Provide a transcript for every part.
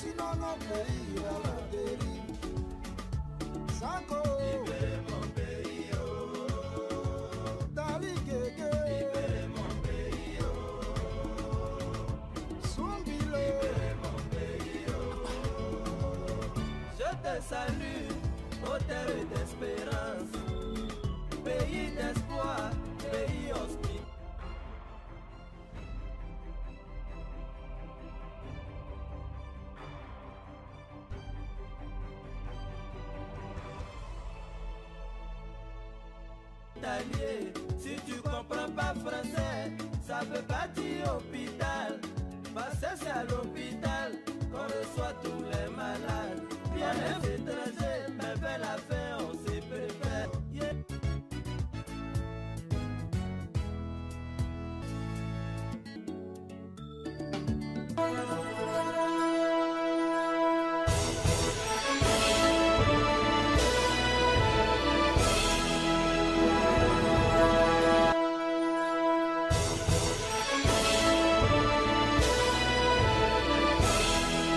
sinon nos pays à la dérive. Sanko, libérez mon pays, oh. Dali Gege, libérez mon pays, oh. Sombilo, libérez mon pays, oh. Je te salue, ô terre d'espérance, pays d'espoir, pays hospitalier. Si tu comprends pas français, ça veut pas dire hôpital. Parce que c'est à l'hôpital qu'on reçoit tous les malades. Bien les étrangers, mais vers la fin on s'y préfère. Yeah.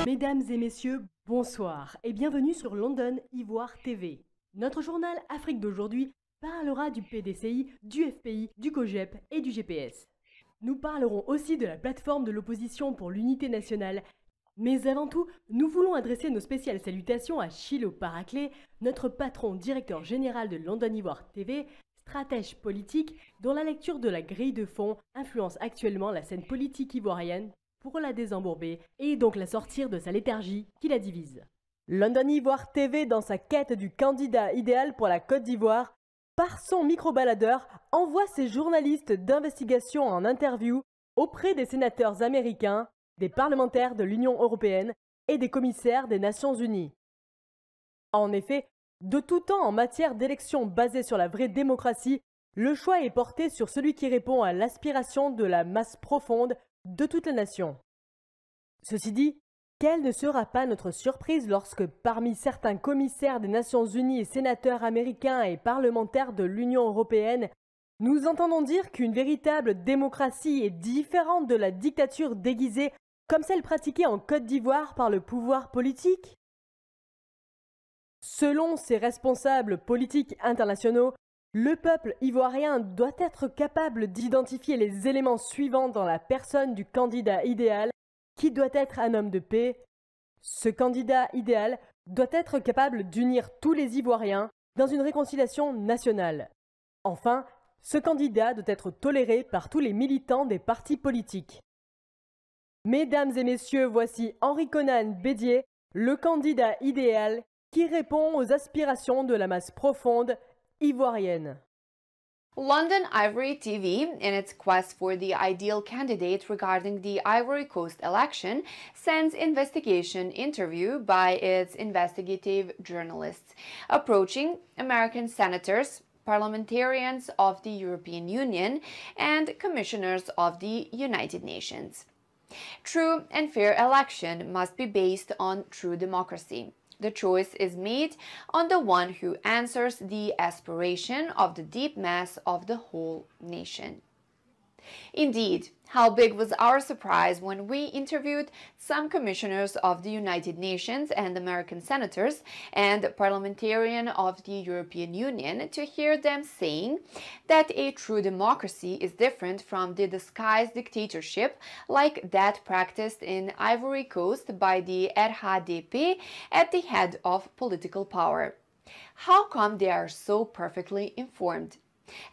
Mesdames et messieurs, bonsoir et bienvenue sur London Ivoire TV. Notre journal Afrique d'aujourd'hui parlera du PDCI, du FPI, du COGEP et du GPS. Nous parlerons aussi de la plateforme de l'opposition pour l'unité nationale. Mais avant tout, nous voulons adresser nos spéciales salutations à Chilo Paraclet, notre patron directeur général de London Ivoire TV, stratège politique dont la lecture de la grille de fond influence actuellement la scène politique ivoirienne pour la désembourber et donc la sortir de sa léthargie qui la divise. London Ivoire TV, dans sa quête du candidat idéal pour la Côte d'Ivoire, par son micro-baladeur, envoie ses journalistes d'investigation en interview auprès des sénateurs américains, des parlementaires de l'Union européenne et des commissaires des Nations Unies. En effet, de tout temps en matière d'élections basées sur la vraie démocratie, le choix est porté sur celui qui répond à l'aspiration de la masse profonde de toute la nation. Ceci dit, quelle ne sera pas notre surprise lorsque, parmi certains commissaires des Nations Unies et sénateurs américains et parlementaires de l'Union européenne, nous entendons dire qu'une véritable démocratie est différente de la dictature déguisée comme celle pratiquée en Côte d'Ivoire par le pouvoir politique? Selon ces responsables politiques internationaux, le peuple ivoirien doit être capable d'identifier les éléments suivants dans la personne du candidat idéal, qui doit être un homme de paix. Ce candidat idéal doit être capable d'unir tous les Ivoiriens dans une réconciliation nationale. Enfin, ce candidat doit être toléré par tous les militants des partis politiques. Mesdames et messieurs, voici Henri Konan Bédier, le candidat idéal qui répond aux aspirations de la masse profonde ivoirienne. London Ivory TV, in its quest for the ideal candidate regarding the Ivory Coast election, sends investigation interview by its investigative journalists, approaching American senators, parliamentarians of the European Union, and commissioners of the United Nations. True and fair election must be based on true democracy. The choice is made on the one who answers the aspiration of the deep mass of the whole nation. Indeed, how big was our surprise when we interviewed some commissioners of the United Nations and American senators and parliamentarian of the European Union to hear them saying that a true democracy is different from the disguised dictatorship like that practiced in Ivory Coast by the RHDP at the head of political power. How come they are so perfectly informed?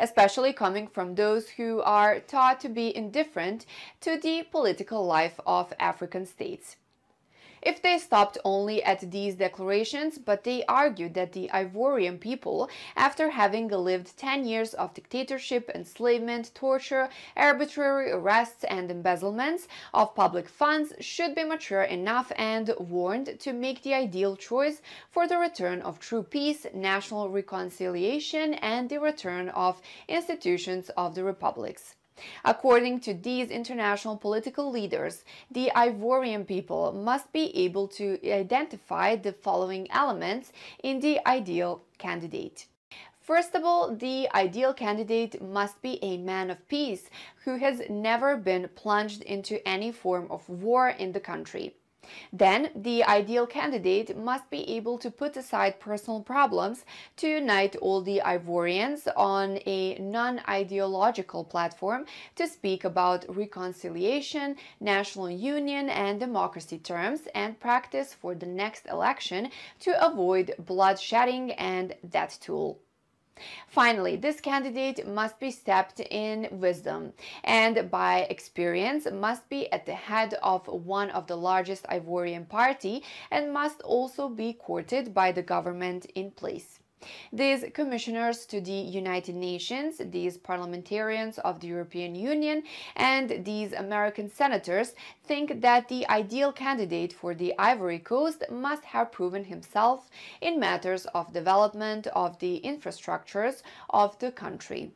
Especially coming from those who are taught to be indifferent to the political life of African states. If they stopped only at these declarations, but they argued that the Ivorian people, after having lived 10 years of dictatorship, enslavement, torture, arbitrary arrests and embezzlements of public funds, should be mature enough and warned to make the ideal choice for the return of true peace, national reconciliation, and the return of institutions of the republics. According to these international political leaders, the Ivorian people must be able to identify the following elements in the ideal candidate. First of all, the ideal candidate must be a man of peace who has never been plunged into any form of war in the country. Then, the ideal candidate must be able to put aside personal problems to unite all the Ivorians on a non-ideological platform to speak about reconciliation, national union, and democracy terms and practice for the next election to avoid bloodshedding and that tool. Finally, this candidate must be steeped in wisdom and by experience must be at the head of one of the largest Ivorian party and must also be courted by the government in place. These commissioners to the United Nations, these parliamentarians of the European Union, and these American senators think that the ideal candidate for the Ivory Coast must have proven himself in matters of development of the infrastructures of the country.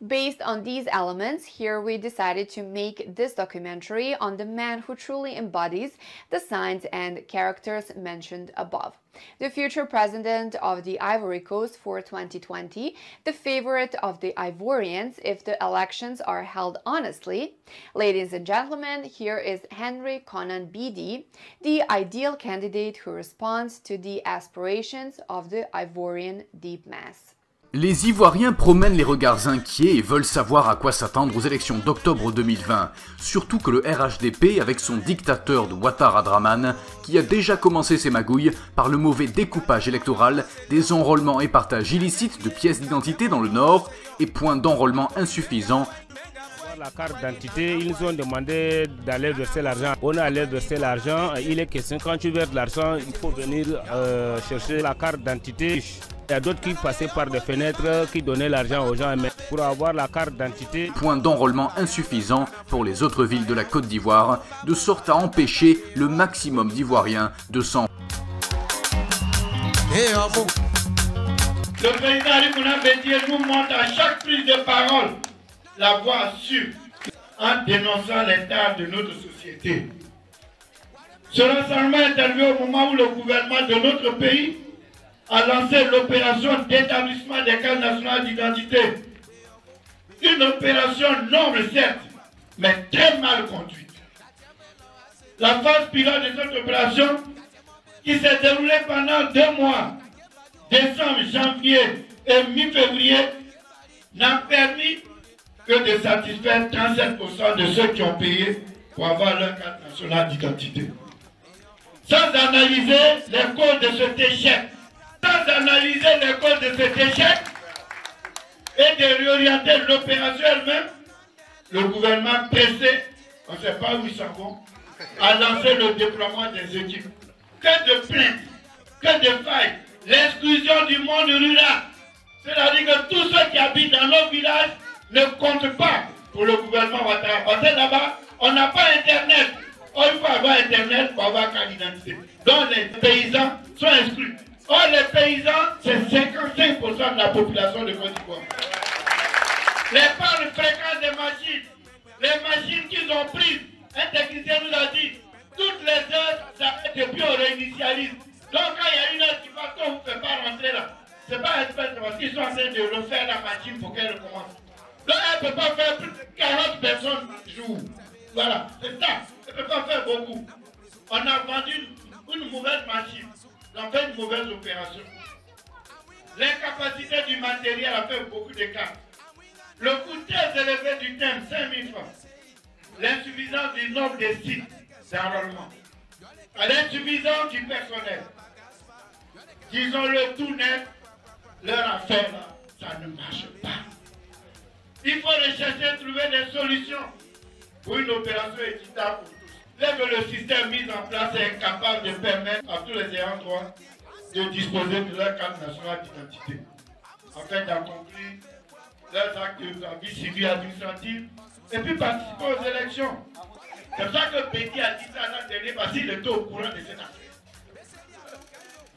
Based on these elements, here we decided to make this documentary on the man who truly embodies the signs and characters mentioned above. The future president of the Ivory Coast for 2020, the favorite of the Ivorians if the elections are held honestly. Ladies and gentlemen, here is Henry Konan Bedi, the ideal candidate who responds to the aspirations of the Ivorian deep mass. Les Ivoiriens promènent les regards inquiets et veulent savoir à quoi s'attendre aux élections d'octobre 2020, surtout que le RHDP, avec son dictateur de Ouattara Draman, qui a déjà commencé ses magouilles par le mauvais découpage électoral, des enrôlements et partage illicites de pièces d'identité dans le nord et points d'enrôlement insuffisants. La carte d'identité, ils nous ont demandé d'aller verser l'argent. On a allé verser l'argent. Il est question, quand tu verses l'argent, il faut venir chercher la carte d'identité. Il y a d'autres qui passaient par des fenêtres, qui donnaient l'argent aux gens. Mais pour avoir la carte d'identité... Point d'enrôlement insuffisant pour les autres villes de la Côte d'Ivoire, de sorte à empêcher le maximum d'Ivoiriens de s'en... Le président Rimouna Bédié nous montre à chaque prise de parole la voie sûre en dénonçant l'état de notre société. Ce rassemblement est arrivé au moment où le gouvernement de notre pays a lancé l'opération d'établissement des cartes nationales d'identité. Une opération noble certes, mais très mal conduite. La phase pilote de cette opération, qui s'est déroulée pendant 2 mois, décembre, janvier et mi-février, n'a permis que de satisfaire 37% de ceux qui ont payé pour avoir leur carte nationale d'identité. Sans analyser les causes de cet échec, sans analyser les causes de cet échec et de réorienter l'opération elle-même, le gouvernement pressé, on ne sait pas où ils s'en vont, a lancé le déploiement des équipes. Que de plaintes, que de failles, l'exclusion du monde rural. C'est-à-dire que tous ceux qui habitent dans nos villages ne comptent pas pour le gouvernement Ouattara. Parce que là-bas, on n'a pas Internet. Or, il faut avoir Internet pour avoir carte d'identité. Donc les paysans sont exclus. Or, les paysans, c'est 55% de la population de Côte d'Ivoire. Les parles fréquentes des machines, les machines qu'ils ont prises, un technicien nous a dit, toutes les heures, ça fait depuis on réinitialise. Donc quand il y a une heure qui passe, on ne fait pas rentrer là. C'est pas espèce de parce qu'ils sont en train de refaire la machine pour qu'elle recommence. Donc elle ne peut pas faire plus de 40 personnes par jour. Voilà, c'est ça. Elle ne peut pas faire beaucoup. On a vendu une mauvaise machine. On a fait une mauvaise opération. L'incapacité du matériel a fait beaucoup de cas. Le coût très élevé du thème, 5 000 francs. L'insuffisance du nombre de sites d'enrôlement. L'insuffisance du personnel. Disons-le tout net, leur affaire, là, ça ne marche pas. Il faut rechercher, trouver des solutions pour une opération équitable pour tous. Dès que le système mis en place est incapable de permettre à tous les ayants droit de disposer de leur carte nationale d'identité, afin d'accomplir leurs actes de la vie civile et administrative, et puis participer aux élections. C'est pour ça que Bédié a dit ça l'an dernier, parce qu'il était au courant de cette affaire.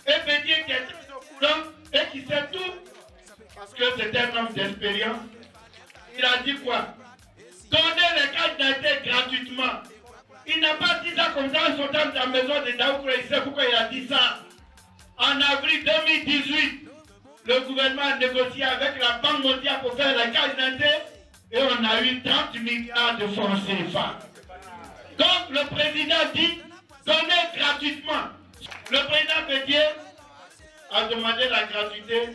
Et Bédié qui est très au courant et qui sait tout, parce que c'est un homme d'expérience, il a dit quoi? Donner les cartes d'identité gratuitement. Il n'a pas dit ça comme ça en sortant de la maison de Daoukra. Il sait pourquoi il a dit ça. En avril 2018, le gouvernement a négocié avec la Banque mondiale pour faire la carte d'identité et on a eu 30 milliards de francs CFA. Donc le président dit, donner gratuitement. Le président Bédié a demandé la gratuité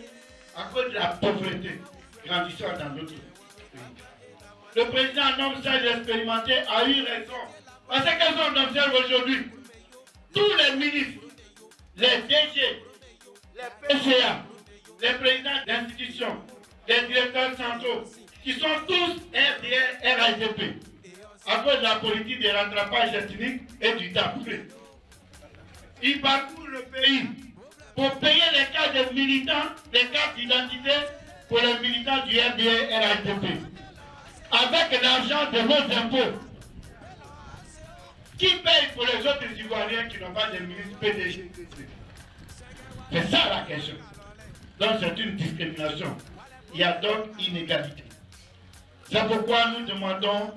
à cause de la pauvreté grandissante dans notre pays. Le président, un homme sage expérimenté, a eu raison. Parce que qu'est-ce qu'on observe aujourd'hui? Tous les ministres, les DG, les PCA, les présidents d'institutions, les directeurs centraux, qui sont tous RDR, RADP, à cause de la politique de rattrapage ethnique et du taboulet. Ils parcourent le pays pour payer les cartes des militants, les cartes d'identité pour les militants du RDR, RADP, avec l'argent de nos impôts. Qui paye pour les autres Ivoiriens qui n'ont pas de ministre PDG? C'est ça la question. Donc c'est une discrimination. Il y a donc inégalité. C'est pourquoi nous demandons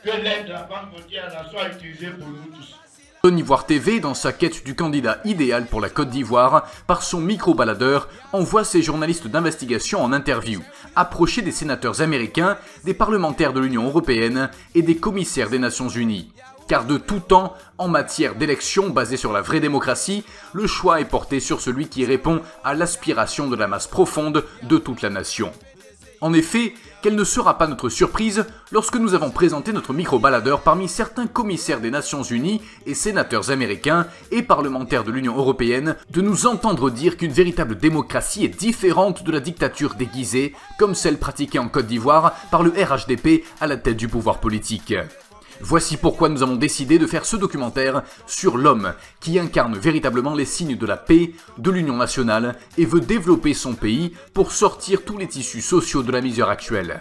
que l'aide de la Banque mondiale soit utilisée pour nous tous. Côte d'Ivoire TV, dans sa quête du candidat idéal pour la Côte d'Ivoire, par son micro-baladeur, envoie ses journalistes d'investigation en interview, approcher des sénateurs américains, des parlementaires de l'Union européenne et des commissaires des Nations Unies. Car de tout temps, en matière d'élections basées sur la vraie démocratie, le choix est porté sur celui qui répond à l'aspiration de la masse profonde de toute la nation. En effet, quelle ne sera pas notre surprise lorsque nous avons présenté notre micro-baladeur parmi certains commissaires des Nations Unies et sénateurs américains et parlementaires de l'Union européenne de nous entendre dire qu'une véritable démocratie est différente de la dictature déguisée comme celle pratiquée en Côte d'Ivoire par le RHDP à la tête du pouvoir politique. Voici pourquoi nous avons décidé de faire ce documentaire sur l'homme qui incarne véritablement les signes de la paix, de l'union nationale et veut développer son pays pour sortir tous les tissus sociaux de la misère actuelle.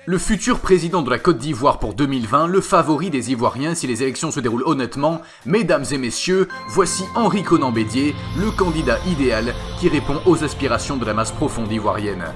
Le futur président de la Côte d'Ivoire pour 2020, le favori des Ivoiriens si les élections se déroulent honnêtement, mesdames et messieurs, voici Henri Konan Bédié, le candidat idéal qui répond aux aspirations de la masse profonde ivoirienne.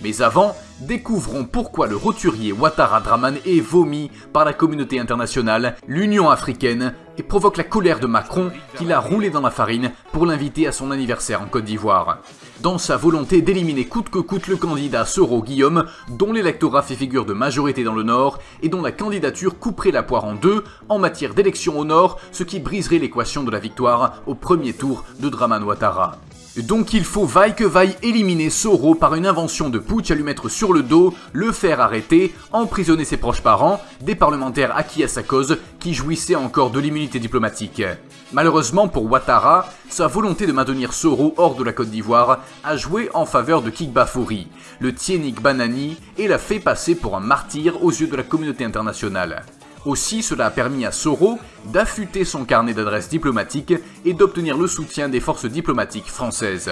Mais avant, découvrons pourquoi le roturier Ouattara Dramane est vomi par la communauté internationale, l'Union africaine, et provoque la colère de Macron qui l'a roulé dans la farine pour l'inviter à son anniversaire en Côte d'Ivoire. Dans sa volonté d'éliminer coûte que coûte le candidat Soro Guillaume, dont l'électorat fait figure de majorité dans le Nord et dont la candidature couperait la poire en deux en matière d'élection au Nord, ce qui briserait l'équation de la victoire au premier tour de Dramane Ouattara. Donc il faut vaille que vaille éliminer Soro par une invention de putsch à lui mettre sur le dos, le faire arrêter, emprisonner ses proches parents, des parlementaires acquis à sa cause qui jouissaient encore de l'immunité diplomatique. Malheureusement pour Ouattara, sa volonté de maintenir Soro hors de la Côte d'Ivoire a joué en faveur de Kik Bafouri, le Tiénik Banani, et l'a fait passer pour un martyr aux yeux de la communauté internationale. Aussi, cela a permis à Soro d'affûter son carnet d'adresses diplomatiques et d'obtenir le soutien des forces diplomatiques françaises.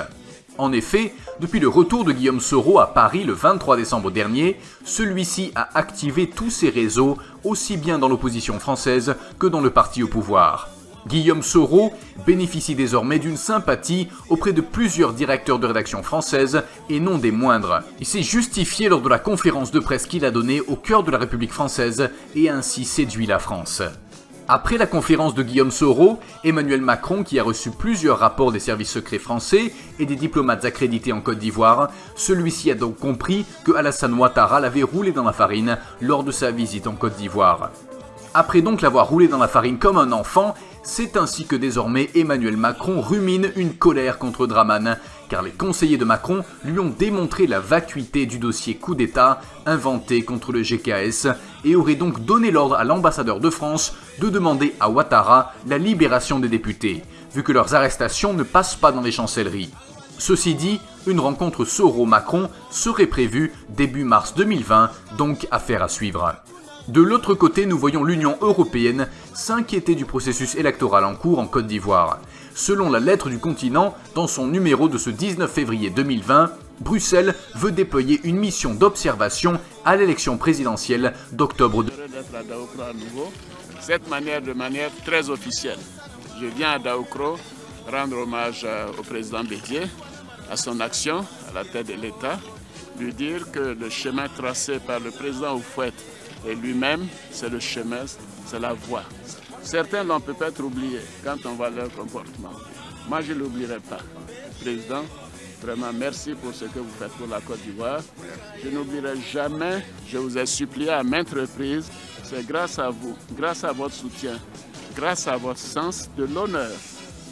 En effet, depuis le retour de Guillaume Soro à Paris le 23 décembre dernier, celui-ci a activé tous ses réseaux, aussi bien dans l'opposition française que dans le parti au pouvoir. Guillaume Soro bénéficie désormais d'une sympathie auprès de plusieurs directeurs de rédaction françaises et non des moindres. Il s'est justifié lors de la conférence de presse qu'il a donnée au cœur de la République française et a ainsi séduit la France. Après la conférence de Guillaume Soro, Emmanuel Macron, qui a reçu plusieurs rapports des services secrets français et des diplomates accrédités en Côte d'Ivoire, celui-ci a donc compris que Alassane Ouattara l'avait roulé dans la farine lors de sa visite en Côte d'Ivoire. Après donc l'avoir roulé dans la farine comme un enfant, c'est ainsi que désormais Emmanuel Macron rumine une colère contre Dramane, car les conseillers de Macron lui ont démontré la vacuité du dossier coup d'État inventé contre le GKS et auraient donc donné l'ordre à l'ambassadeur de France de demander à Ouattara la libération des députés, vu que leurs arrestations ne passent pas dans les chancelleries. Ceci dit, une rencontre Soro-Macron serait prévue début mars 2020, donc affaire à suivre. De l'autre côté, nous voyons l'Union européenne s'inquiéter du processus électoral en cours en Côte d'Ivoire. Selon la lettre du continent, dans son numéro de ce 19 février 2020, Bruxelles veut déployer une mission d'observation à l'élection présidentielle d'octobre 2020. Cette de manière très officielle. Je viens à Daoukro rendre hommage au président Bédié, à son action à la tête de l'État, lui dire que le chemin tracé par le président Houphouët et lui-même, c'est le chemin, c'est la voie. Certains l'ont peut-être oublié quand on voit leur comportement. Moi, je ne l'oublierai pas. Le président Vraiment, merci pour ce que vous faites pour la Côte d'Ivoire. Je n'oublierai jamais, je vous ai supplié à maintes reprises, c'est grâce à vous, grâce à votre soutien, grâce à votre sens de l'honneur,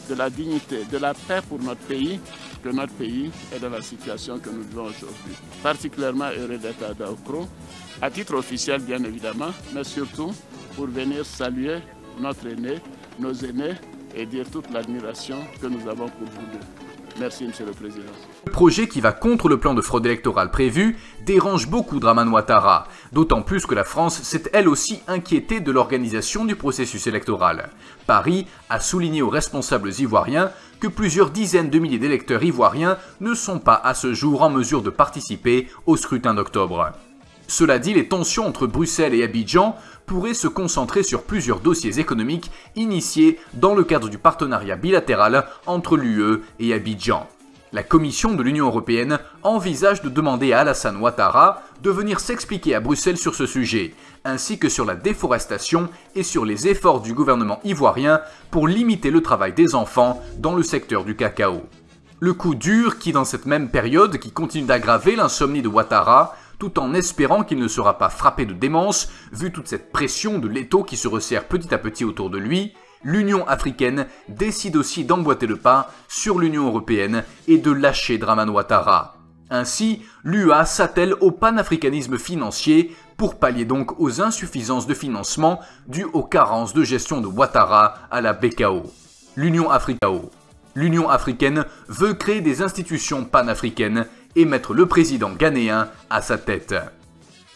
de la dignité, de la paix pour notre pays, que notre pays est dans la situation que nous vivons aujourd'hui. Particulièrement heureux d'être à Daoukro, à titre officiel bien évidemment, mais surtout pour venir saluer notre aîné, nos aînés et dire toute l'admiration que nous avons pour vous deux. Merci, Monsieur le Président. Le projet qui va contre le plan de fraude électorale prévu dérange beaucoup Dramane Ouattara, d'autant plus que la France s'est elle aussi inquiétée de l'organisation du processus électoral. Paris a souligné aux responsables ivoiriens que plusieurs dizaines de milliers d'électeurs ivoiriens ne sont pas à ce jour en mesure de participer au scrutin d'octobre. Cela dit, les tensions entre Bruxelles et Abidjan pourraient se concentrer sur plusieurs dossiers économiques initiés dans le cadre du partenariat bilatéral entre l'UE et Abidjan. La Commission de l'Union européenne envisage de demander à Alassane Ouattara de venir s'expliquer à Bruxelles sur ce sujet, ainsi que sur la déforestation et sur les efforts du gouvernement ivoirien pour limiter le travail des enfants dans le secteur du cacao. Le coup dur qui, dans cette même période, qui continue d'aggraver l'insomnie de Ouattara, tout en espérant qu'il ne sera pas frappé de démence, vu toute cette pression de l'étau qui se resserre petit à petit autour de lui, l'Union africaine décide aussi d'emboîter le pas sur l'Union européenne et de lâcher Dramane Ouattara. Ainsi, l'UA s'attelle au panafricanisme financier pour pallier donc aux insuffisances de financement dues aux carences de gestion de Ouattara à la BKO. L'Union africaine veut créer des institutions panafricaines et mettre le président ghanéen à sa tête.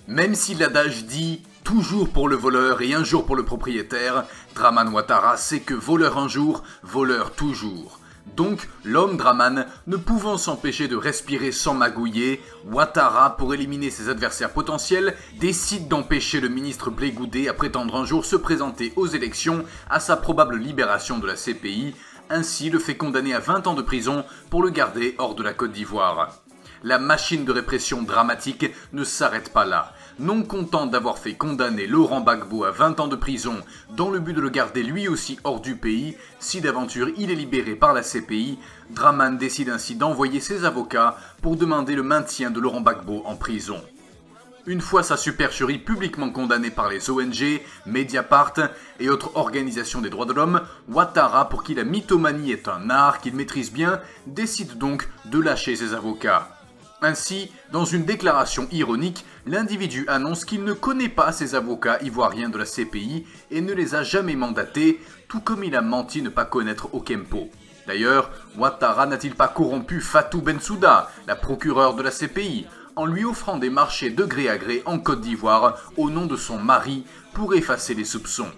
Même si l'adage dit « toujours pour le voleur et un jour pour le propriétaire », Dramane Ouattara sait que voleur un jour, voleur toujours. Donc, l'homme Dramane, ne pouvant s'empêcher de respirer sans magouiller, Ouattara, pour éliminer ses adversaires potentiels, décide d'empêcher le ministre Blé Goudé à prétendre un jour se présenter aux élections à sa probable libération de la CPI, ainsi le fait condamner à 20 ans de prison pour le garder hors de la Côte d'Ivoire. La machine de répression dramatique ne s'arrête pas là. Non content d'avoir fait condamner Laurent Gbagbo à 20 ans de prison dans le but de le garder lui aussi hors du pays, si d'aventure il est libéré par la CPI, Dramane décide ainsi d'envoyer ses avocats pour demander le maintien de Laurent Gbagbo en prison. Une fois sa supercherie publiquement condamnée par les ONG, Mediapart et autres organisations des droits de l'homme, Ouattara, pour qui la mythomanie est un art qu'il maîtrise bien, décide donc de lâcher ses avocats. Ainsi, dans une déclaration ironique, l'individu annonce qu'il ne connaît pas ses avocats ivoiriens de la CPI et ne les a jamais mandatés, tout comme il a menti ne pas connaître Okempo. D'ailleurs, Ouattara n'a-t-il pas corrompu Fatou Bensouda, la procureure de la CPI, en lui offrant des marchés de gré à gré en Côte d'Ivoire au nom de son mari pour effacer les soupçons?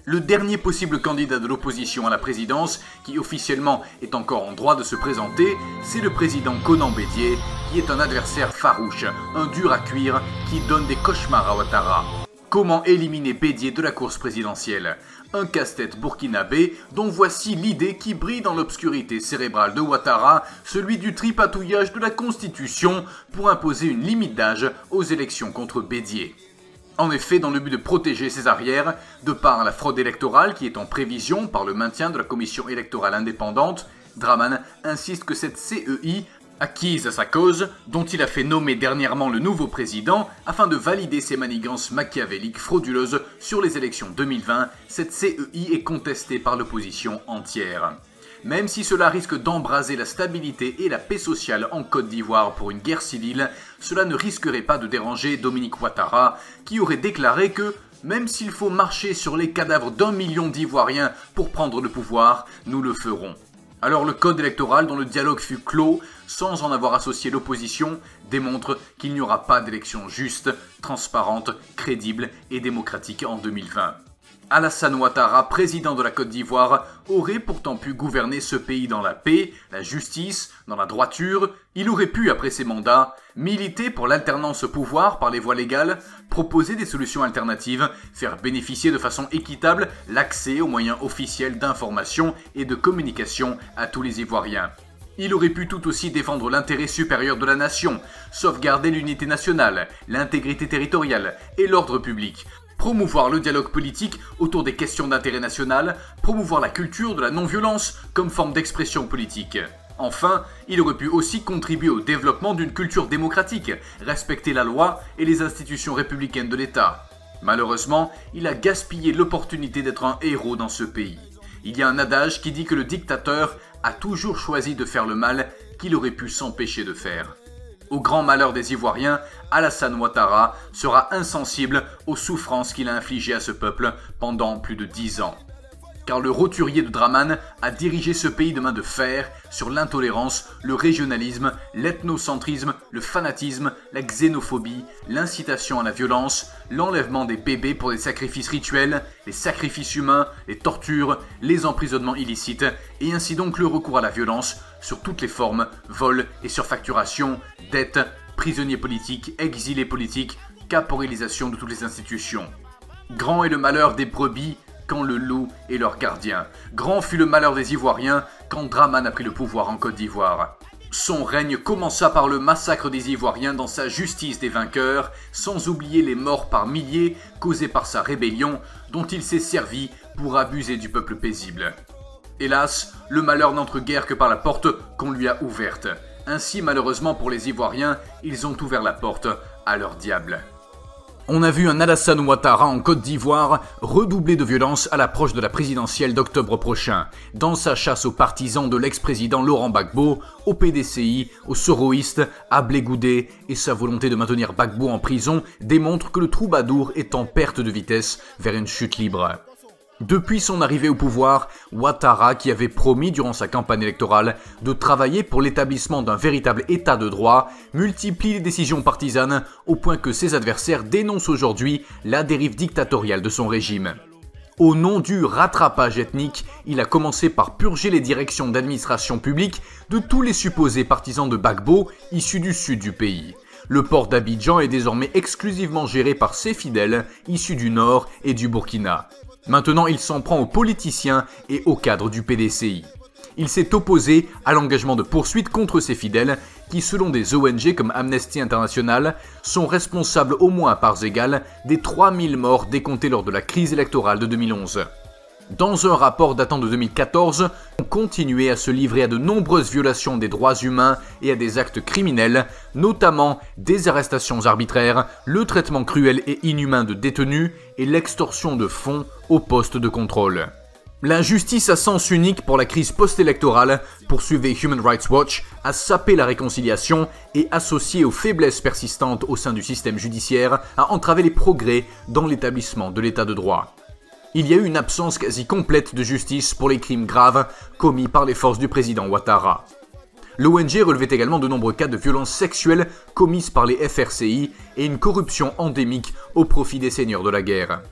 Le dernier possible candidat de l'opposition à la présidence, qui officiellement est encore en droit de se présenter, c'est le président Konan Bédié, qui est un adversaire farouche, un dur à cuire, qui donne des cauchemars à Ouattara. Comment éliminer Bédié de la course présidentielle? Un casse-tête burkinabé dont voici l'idée qui brille dans l'obscurité cérébrale de Ouattara, celui du tripatouillage de la Constitution pour imposer une limite d'âge aux élections contre Bédié. En effet, dans le but de protéger ses arrières, de par la fraude électorale qui est en prévision par le maintien de la commission électorale indépendante, Dramane insiste que cette CEI, acquise à sa cause, dont il a fait nommer dernièrement le nouveau président, afin de valider ses manigances machiavéliques frauduleuses sur les élections 2020, cette CEI est contestée par l'opposition entière. Même si cela risque d'embraser la stabilité et la paix sociale en Côte d'Ivoire pour une guerre civile, cela ne risquerait pas de déranger Dominique Ouattara, qui aurait déclaré que même s'il faut marcher sur les cadavres d'1 million d'Ivoiriens pour prendre le pouvoir, nous le ferons. Alors le code électoral dont le dialogue fut clos, sans en avoir associé l'opposition, démontre qu'il n'y aura pas d'élection juste, transparente, crédible et démocratique en 2020. Alassane Ouattara, président de la Côte d'Ivoire, aurait pourtant pu gouverner ce pays dans la paix, la justice, dans la droiture. Il aurait pu, après ses mandats, militer pour l'alternance au pouvoir par les voies légales, proposer des solutions alternatives, faire bénéficier de façon équitable l'accès aux moyens officiels d'information et de communication à tous les Ivoiriens. Il aurait pu tout aussi défendre l'intérêt supérieur de la nation, sauvegarder l'unité nationale, l'intégrité territoriale et l'ordre public, promouvoir le dialogue politique autour des questions d'intérêt national, promouvoir la culture de la non-violence comme forme d'expression politique. Enfin, il aurait pu aussi contribuer au développement d'une culture démocratique, respecter la loi et les institutions républicaines de l'État. Malheureusement, il a gaspillé l'opportunité d'être un héros dans ce pays. Il y a un adage qui dit que le dictateur a toujours choisi de faire le mal qu'il aurait pu s'empêcher de faire. Au grand malheur des Ivoiriens, Alassane Ouattara sera insensible aux souffrances qu'il a infligées à ce peuple pendant plus de 10 ans. Car le roturier de Dramane a dirigé ce pays de main de fer sur l'intolérance, le régionalisme, l'ethnocentrisme, le fanatisme, la xénophobie, l'incitation à la violence, l'enlèvement des bébés pour des sacrifices rituels, les sacrifices humains, les tortures, les emprisonnements illicites, et ainsi donc le recours à la violence sur toutes les formes, vols et surfacturation, dettes, prisonniers politiques, exilés politiques, caporalisation de toutes les institutions. Grand est le malheur des brebis quand le loup est leur gardien. Grand fut le malheur des Ivoiriens quand Dramane a pris le pouvoir en Côte d'Ivoire. Son règne commença par le massacre des Ivoiriens dans sa justice des vainqueurs, sans oublier les morts par milliers causés par sa rébellion, dont il s'est servi pour abuser du peuple paisible. Hélas, le malheur n'entre guère que par la porte qu'on lui a ouverte. Ainsi, malheureusement pour les Ivoiriens, ils ont ouvert la porte à leur diable. On a vu un Alassane Ouattara en Côte d'Ivoire redoubler de violence à l'approche de la présidentielle d'octobre prochain, dans sa chasse aux partisans de l'ex-président Laurent Gbagbo, au PDCI, aux soroïstes, à Blé Goudé, et sa volonté de maintenir Gbagbo en prison démontre que le troubadour est en perte de vitesse vers une chute libre. Depuis son arrivée au pouvoir, Ouattara, qui avait promis durant sa campagne électorale de travailler pour l'établissement d'un véritable état de droit, multiplie les décisions partisanes au point que ses adversaires dénoncent aujourd'hui la dérive dictatoriale de son régime. Au nom du rattrapage ethnique, il a commencé par purger les directions d'administration publique de tous les supposés partisans de Gbagbo issus du sud du pays. Le port d'Abidjan est désormais exclusivement géré par ses fidèles issus du nord et du Burkina. Maintenant, il s'en prend aux politiciens et aux cadres du PDCI. Il s'est opposé à l'engagement de poursuites contre ses fidèles qui, selon des ONG comme Amnesty International, sont responsables au moins à parts égales des 3000 morts décomptés lors de la crise électorale de 2011. Dans un rapport datant de 2014, on continuait à se livrer à de nombreuses violations des droits humains et à des actes criminels, notamment des arrestations arbitraires, le traitement cruel et inhumain de détenus et l'extorsion de fonds au poste de contrôle. La justice à sens unique pour la crise post-électorale, poursuivait Human Rights Watch, a sapé la réconciliation et, associé aux faiblesses persistantes au sein du système judiciaire, a entravé les progrès dans l'établissement de l'état de droit. Il y a eu une absence quasi complète de justice pour les crimes graves commis par les forces du président Ouattara. L'ONG relevait également de nombreux cas de violences sexuelles commises par les FRCI et une corruption endémique au profit des seigneurs de la guerre.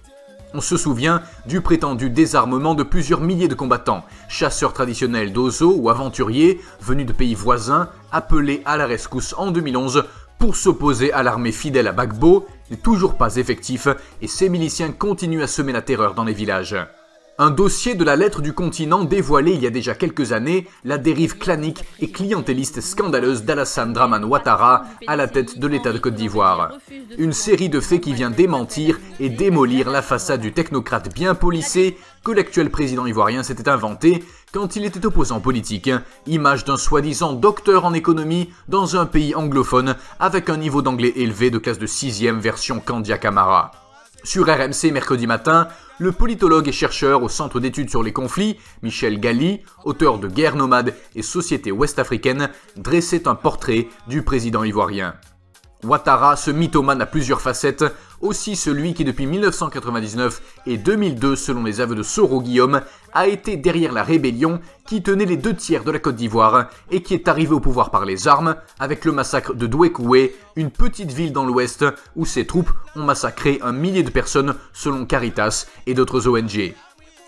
On se souvient du prétendu désarmement de plusieurs milliers de combattants, chasseurs traditionnels d'Ozo ou aventuriers venus de pays voisins appelés à la rescousse en 2011 pour s'opposer à l'armée fidèle à Gbagbo, n'est toujours pas effectif et ces miliciens continuent à semer la terreur dans les villages. Un dossier de la lettre du continent dévoilait il y a déjà quelques années la dérive clanique et clientéliste scandaleuse d'Alassane Dramane Ouattara à la tête de l'État de Côte d'Ivoire. Une série de faits qui vient démentir et démolir la façade du technocrate bien policé que l'actuel président ivoirien s'était inventé quand il était opposant politique, image d'un soi-disant docteur en économie dans un pays anglophone avec un niveau d'anglais élevé de classe de 6e version Candia Camara. Sur RMC mercredi matin, le politologue et chercheur au Centre d'études sur les conflits, Michel Galli, auteur de Guerre nomade et Société ouest-africaine, dressait un portrait du président ivoirien. Ouattara, ce mythomane à plusieurs facettes, aussi celui qui depuis 1999 et 2002, selon les aveux de Soro Guillaume, a été derrière la rébellion qui tenait les 2/3 de la Côte d'Ivoire et qui est arrivé au pouvoir par les armes avec le massacre de Douekoué, une petite ville dans l'ouest où ses troupes ont massacré 1 millier de personnes selon Caritas et d'autres ONG.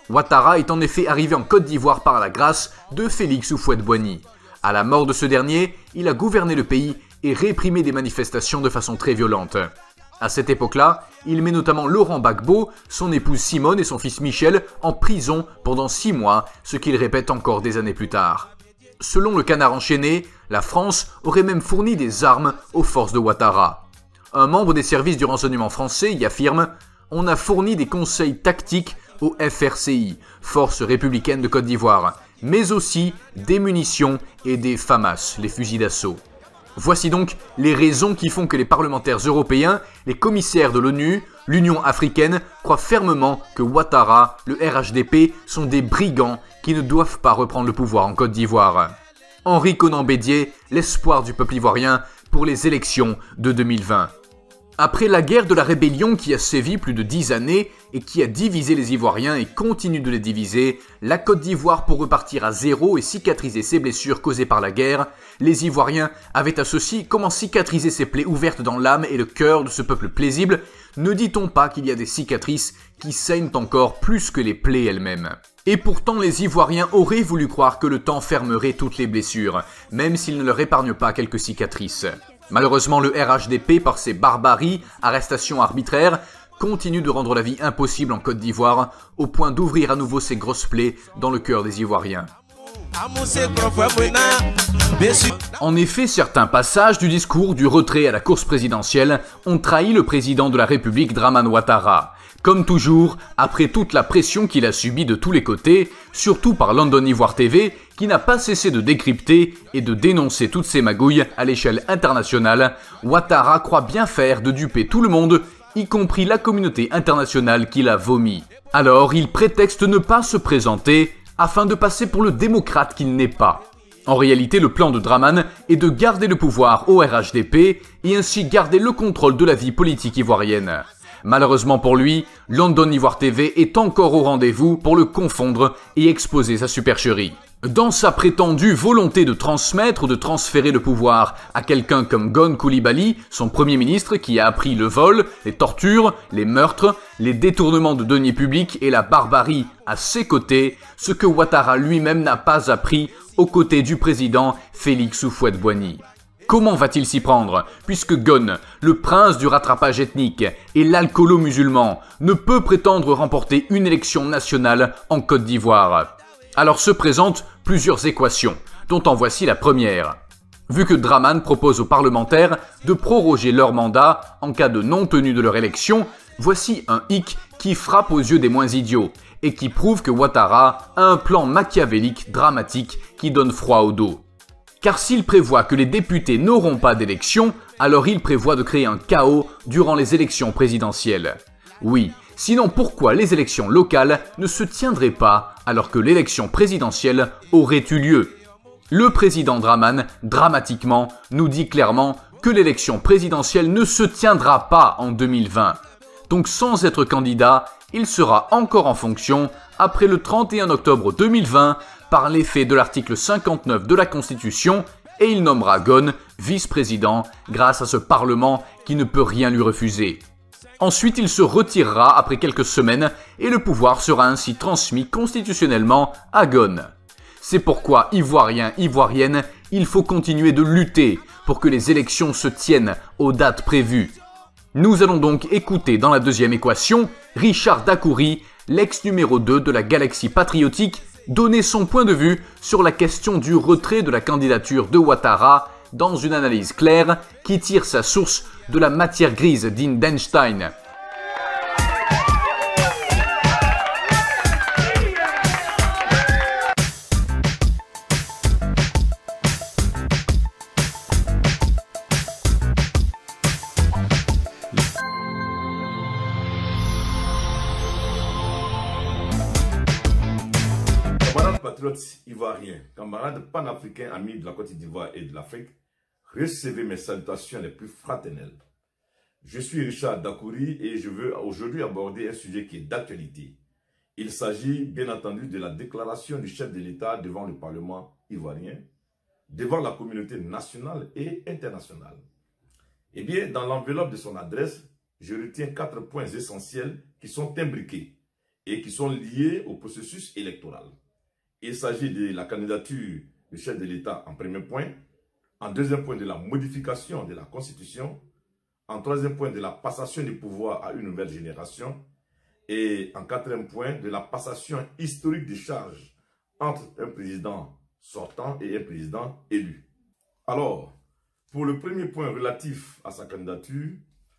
Ouattara est en effet arrivé en Côte d'Ivoire par la grâce de Félix Houphouët-Boigny. À la mort de ce dernier, il a gouverné le pays et réprimé des manifestations de façon très violente. À cette époque-là, il met notamment Laurent Gbagbo, son épouse Simone et son fils Michel en prison pendant 6 mois, ce qu'il répète encore des années plus tard. Selon le Canard enchaîné, la France aurait même fourni des armes aux forces de Ouattara. Un membre des services du renseignement français y affirme « On a fourni des conseils tactiques au FRCI, Force républicaine de Côte d'Ivoire, mais aussi des munitions et des FAMAS, les fusils d'assaut. Voici donc les raisons qui font que les parlementaires européens, les commissaires de l'ONU, l'Union africaine croient fermement que Ouattara, le RHDP sont des brigands qui ne doivent pas reprendre le pouvoir en Côte d'Ivoire. Henri Konan Bédié, l'espoir du peuple ivoirien pour les élections de 2020. Après la guerre de la rébellion qui a sévi plus de 10 années et qui a divisé les Ivoiriens et continue de les diviser, la Côte d'Ivoire pour repartir à zéro et cicatriser ses blessures causées par la guerre, les Ivoiriens avaient à ceci comment cicatriser ces plaies ouvertes dans l'âme et le cœur de ce peuple plaisible. Ne dit-on pas qu'il y a des cicatrices qui saignent encore plus que les plaies elles-mêmes? Et pourtant les Ivoiriens auraient voulu croire que le temps fermerait toutes les blessures, même s'il ne leur épargne pas quelques cicatrices. Malheureusement, le RHDP, par ses barbaries, arrestations arbitraires, continue de rendre la vie impossible en Côte d'Ivoire, au point d'ouvrir à nouveau ses grosses plaies dans le cœur des Ivoiriens. En effet, certains passages du discours du retrait à la course présidentielle ont trahi le président de la République Dramane Ouattara. Comme toujours, après toute la pression qu'il a subie de tous les côtés, surtout par London Ivoire TV, qui n'a pas cessé de décrypter et de dénoncer toutes ces magouilles à l'échelle internationale, Ouattara croit bien faire de duper tout le monde, y compris la communauté internationale qu'il a vomi. Alors, il prétexte ne pas se présenter afin de passer pour le démocrate qu'il n'est pas. En réalité, le plan de Dramane est de garder le pouvoir au RHDP et ainsi garder le contrôle de la vie politique ivoirienne. Malheureusement pour lui, London Ivoire TV est encore au rendez-vous pour le confondre et exposer sa supercherie. Dans sa prétendue volonté de transmettre ou de transférer le pouvoir à quelqu'un comme Gon Coulibaly, son premier ministre qui a appris le vol, les tortures, les meurtres, les détournements de deniers publics et la barbarie à ses côtés, ce que Ouattara lui-même n'a pas appris aux côtés du président Félix Houphouët-Boigny. Comment va-t-il s'y prendre, puisque Gon, le prince du rattrapage ethnique et l'alcoolo-musulman, ne peut prétendre remporter une élection nationale en Côte d'Ivoire? Alors se présentent plusieurs équations, dont en voici la première. Vu que Dramane propose aux parlementaires de proroger leur mandat en cas de non-tenue de leur élection, voici un hic qui frappe aux yeux des moins idiots et qui prouve que Ouattara a un plan machiavélique dramatique qui donne froid au dos. Car s'il prévoit que les députés n'auront pas d'élection, alors il prévoit de créer un chaos durant les élections présidentielles. Oui, sinon pourquoi les élections locales ne se tiendraient pas alors que l'élection présidentielle aurait eu lieu? Le président Dramane, dramatiquement, nous dit clairement que l'élection présidentielle ne se tiendra pas en 2020. Donc sans être candidat, il sera encore en fonction après le 31 octobre 2020 par l'effet de l'article 59 de la Constitution et il nommera Gon vice-président grâce à ce Parlement qui ne peut rien lui refuser. Ensuite, il se retirera après quelques semaines et le pouvoir sera ainsi transmis constitutionnellement à Gon. C'est pourquoi, Ivoiriens, Ivoiriennes, il faut continuer de lutter pour que les élections se tiennent aux dates prévues. Nous allons donc écouter dans la deuxième équation Richard Dacoury, l'ex numéro 2 de la Galaxie Patriotique, donner son point de vue sur la question du retrait de la candidature de Ouattara dans une analyse claire qui tire sa source de la matière grise d'Einstein. Camarades patriotes ivoiriens, camarades panafricains, amis de la Côte d'Ivoire et de l'Afrique, recevez mes salutations les plus fraternelles. Je suis Richard Dacoury et je veux aujourd'hui aborder un sujet qui est d'actualité. Il s'agit bien entendu de la déclaration du chef de l'État devant le Parlement ivoirien, devant la communauté nationale et internationale. Eh bien, dans l'enveloppe de son adresse, je retiens 4 points essentiels qui sont imbriqués et qui sont liés au processus électoral. Il s'agit de la candidature du chef de l'État en premier point, en deuxième point de la modification de la Constitution, en troisième point de la passation du pouvoir à une nouvelle génération et en quatrième point de la passation historique des charges entre un président sortant et un président élu. Alors, pour le premier point relatif à sa candidature,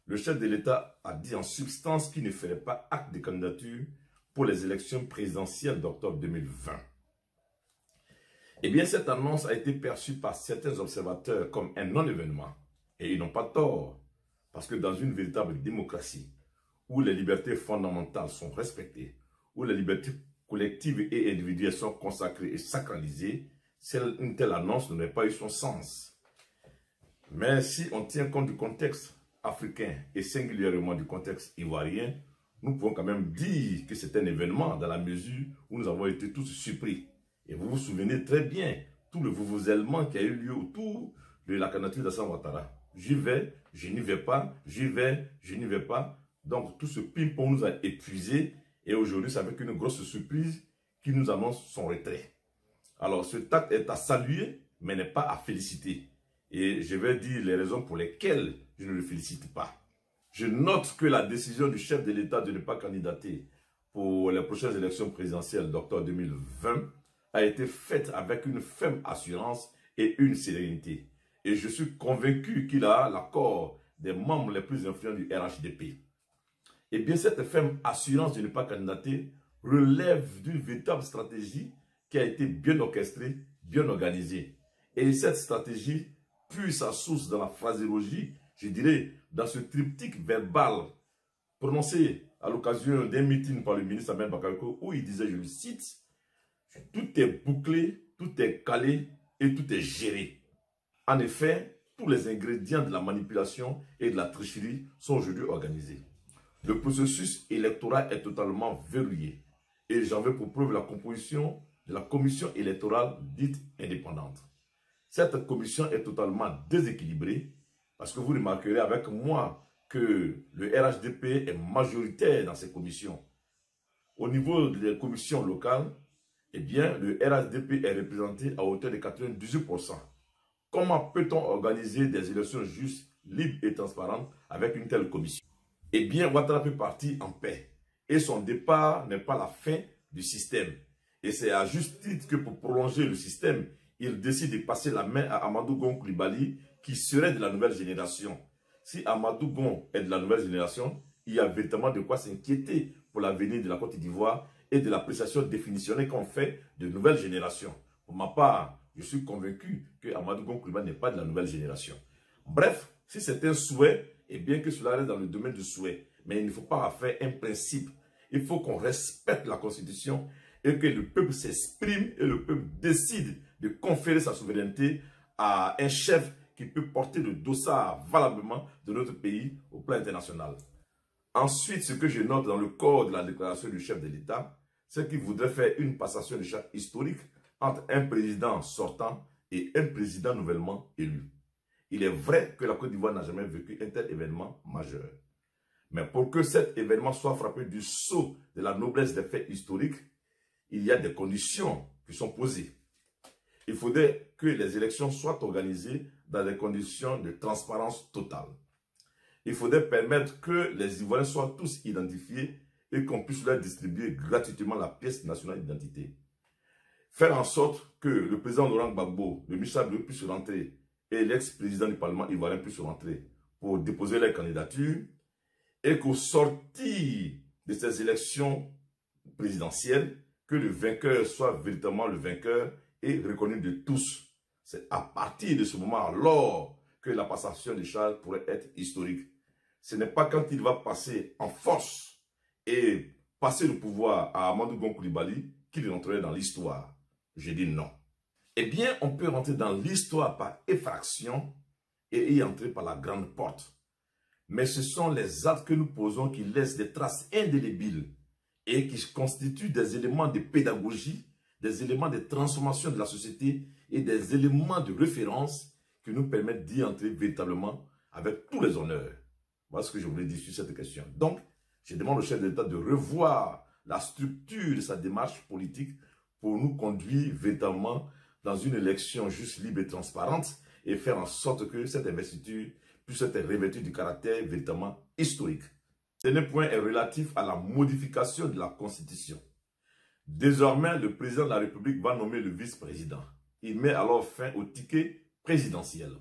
le chef de l'État a dit en substance qu'il ne ferait pas acte de candidature pour les élections présidentielles d'octobre 2020. Eh bien, cette annonce a été perçue par certains observateurs comme un non-événement. Et ils n'ont pas tort, parce que dans une véritable démocratie, où les libertés fondamentales sont respectées, où les libertés collectives et individuelles sont consacrées et sacralisées, une telle annonce n'aurait pas eu son sens. Mais si on tient compte du contexte africain et singulièrement du contexte ivoirien, nous pouvons quand même dire que c'est un événement dans la mesure où nous avons été tous surpris. Et vous vous souvenez très bien tout le vuvuzèlement qui a eu lieu autour de la candidature d'Assane Ouattara. J'y vais, je n'y vais pas, j'y vais, je n'y vais pas. Donc tout ce ping-pong nous a épuisés et aujourd'hui c'est avec une grosse surprise qu'il nous annonce son retrait. Alors ce acte est à saluer mais n'est pas à féliciter. Et je vais dire les raisons pour lesquelles je ne le félicite pas. Je note que la décision du chef de l'État de ne pas candidater pour les prochaines élections présidentielles d'octobre 2020 a été faite avec une ferme assurance et une sérénité. Et je suis convaincu qu'il a l'accord des membres les plus influents du RHDP. Eh bien, cette ferme assurance de ne pas candidater relève d'une véritable stratégie qui a été bien orchestrée, bien organisée. Et cette stratégie puise sa source dans la phraséologie, je dirais, dans ce triptyque verbal prononcé à l'occasion d'un meeting par le ministre Ahmed Bakayoko où il disait, je le cite, « Tout est bouclé, tout est calé et tout est géré ». En effet, tous les ingrédients de la manipulation et de la tricherie sont aujourd'hui organisés. Le processus électoral est totalement verrouillé et j'en veux pour preuve la composition de la commission électorale dite indépendante. Cette commission est totalement déséquilibrée parce que vous remarquerez avec moi que le RHDP est majoritaire dans ces commissions. Au niveau des commissions locales, eh bien, le RHDP est représenté à hauteur de 98%. Comment peut-on organiser des élections justes, libres et transparentes avec une telle commission? Eh bien, Ouattara peut partir en paix. Et son départ n'est pas la fin du système. Et c'est à juste titre que pour prolonger le système, il décide de passer la main à Amadou Gon Coulibaly, qui serait de la nouvelle génération. Si Amadou Gon est de la nouvelle génération, il y a véritablement de quoi s'inquiéter pour l'avenir de la Côte d'Ivoire et de l'appréciation définitionnelle qu'on fait de nouvelle génération. Pour ma part, je suis convaincu que Amadou Gon Coulibaly n'est pas de la nouvelle génération. Bref, si c'est un souhait, et bien que cela reste dans le domaine du souhait, mais il ne faut pas faire un principe. Il faut qu'on respecte la Constitution et que le peuple s'exprime et le peuple décide de conférer sa souveraineté à un chef qui peut porter le dossard valablement de notre pays au plan international. Ensuite, ce que je note dans le corps de la déclaration du chef de l'État, c'est qu'il voudrait faire une passation de charge historique entre un président sortant et un président nouvellement élu. Il est vrai que la Côte d'Ivoire n'a jamais vécu un tel événement majeur. Mais pour que cet événement soit frappé du sceau de la noblesse des faits historiques, il y a des conditions qui sont posées. Il faudrait que les élections soient organisées dans des conditions de transparence totale. Il faudrait permettre que les Ivoiriens soient tous identifiés et qu'on puisse leur distribuer gratuitement la pièce nationale d'identité. Faire en sorte que le président Laurent Gbagbo, le Michel Bleu puisse rentrer et l'ex-président du Parlement ivoirien puisse rentrer pour déposer leur candidature et qu'au sortir de ces élections présidentielles, que le vainqueur soit véritablement le vainqueur et reconnu de tous. C'est à partir de ce moment alors que la passation de charges pourrait être historique. Ce n'est pas quand il va passer en force et passer le pouvoir à Amadou Gon Coulibaly qu'il rentrerait dans l'histoire. Je dis non. Eh bien, on peut rentrer dans l'histoire par effraction et y entrer par la grande porte. Mais ce sont les actes que nous posons qui laissent des traces indélébiles et qui constituent des éléments de pédagogie, des éléments de transformation de la société et des éléments de référence qui nous permettent d'y entrer véritablement avec tous les honneurs. Voilà ce que je voulais dire sur cette question. Donc, je demande au chef de l'État de revoir la structure de sa démarche politique pour nous conduire véritablement dans une élection juste, libre et transparente et faire en sorte que cette investiture puisse être revêtue du caractère véritablement historique. Ce dernier point est relatif à la modification de la Constitution. Désormais, le président de la République va nommer le vice-président. Il met alors fin au ticket présidentiel.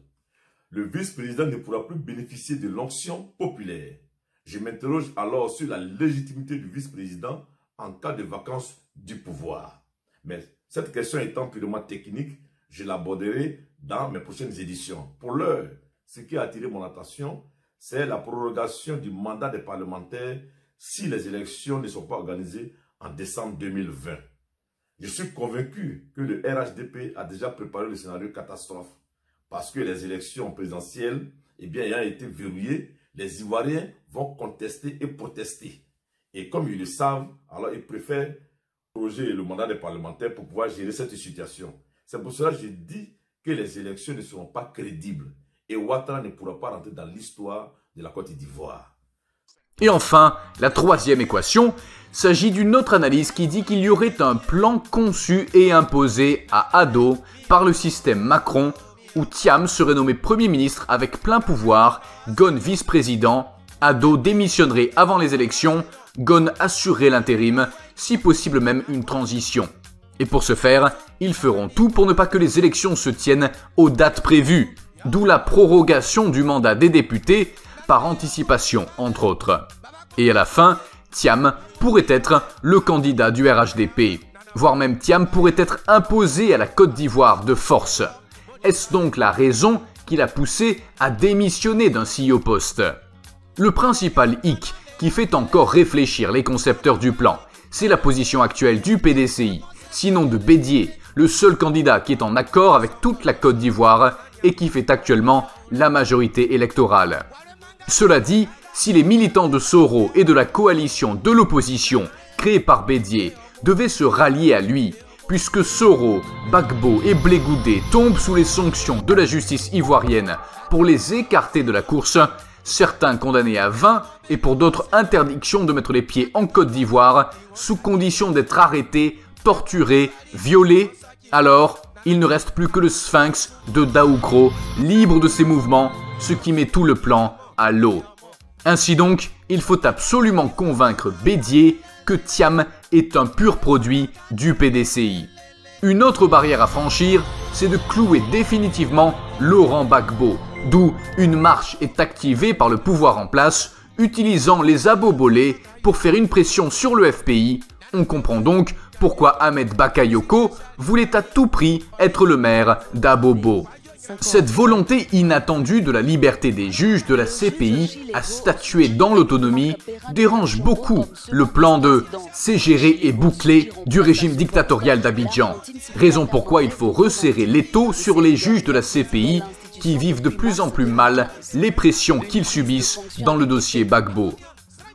Le vice-président ne pourra plus bénéficier de l'onction populaire. Je m'interroge alors sur la légitimité du vice-président en cas de vacance du pouvoir. Mais cette question étant purement technique, je l'aborderai dans mes prochaines éditions. Pour l'heure, ce qui a attiré mon attention, c'est la prorogation du mandat des parlementaires si les élections ne sont pas organisées en décembre 2020. Je suis convaincu que le RHDP a déjà préparé le scénario catastrophe parce que les élections présidentielles, ayant été verrouillées, les Ivoiriens vont contester et protester. Et comme ils le savent, alors ils préfèrent proroger le mandat des parlementaires pour pouvoir gérer cette situation. C'est pour cela que je dis que les élections ne seront pas crédibles et Ouattara ne pourra pas rentrer dans l'histoire de la Côte d'Ivoire. Et enfin, la troisième équation s'agit d'une autre analyse qui dit qu'il y aurait un plan conçu et imposé à Ado par le système Macron où Thiam serait nommé Premier ministre avec plein pouvoir, Ghone vice-président, Ado démissionnerait avant les élections, Ghone assurerait l'intérim, si possible même une transition. Et pour ce faire, ils feront tout pour ne pas que les élections se tiennent aux dates prévues, d'où la prorogation du mandat des députés par anticipation, entre autres. Et à la fin, Thiam pourrait être le candidat du RHDP, voire même Thiam pourrait être imposé à la Côte d'Ivoire de force. Est-ce donc la raison qui l'a poussé à démissionner d'un CEO poste? Le principal hic qui fait encore réfléchir les concepteurs du plan, c'est la position actuelle du PDCI, sinon de Bédié, le seul candidat qui est en accord avec toute la Côte d'Ivoire et qui fait actuellement la majorité électorale. Cela dit, si les militants de Soro et de la coalition de l'opposition créée par Bédié devaient se rallier à lui, puisque Soro, Gbagbo et Blé Goudé tombent sous les sanctions de la justice ivoirienne pour les écarter de la course, certains condamnés à 20 et pour d'autres interdiction de mettre les pieds en Côte d'Ivoire sous condition d'être arrêtés, torturés, violés, alors il ne reste plus que le sphinx de Daoukro, libre de ses mouvements, ce qui met tout le plan à l'eau. Ainsi donc, il faut absolument convaincre Bédié que Thiam est un pur produit du PDCI. Une autre barrière à franchir, c'est de clouer définitivement Laurent Gbagbo, d'où une marche est activée par le pouvoir en place, utilisant les abobolés pour faire une pression sur le FPI. On comprend donc pourquoi Ahmed Bakayoko voulait à tout prix être le maire d'Abobo. Cette volonté inattendue de la liberté des juges de la CPI à statuer dans l'autonomie dérange beaucoup le plan de « c'est géré et bouclé » du régime dictatorial d'Abidjan. Raison pourquoi il faut resserrer l'étau sur les juges de la CPI qui vivent de plus en plus mal les pressions qu'ils subissent dans le dossier Gbagbo.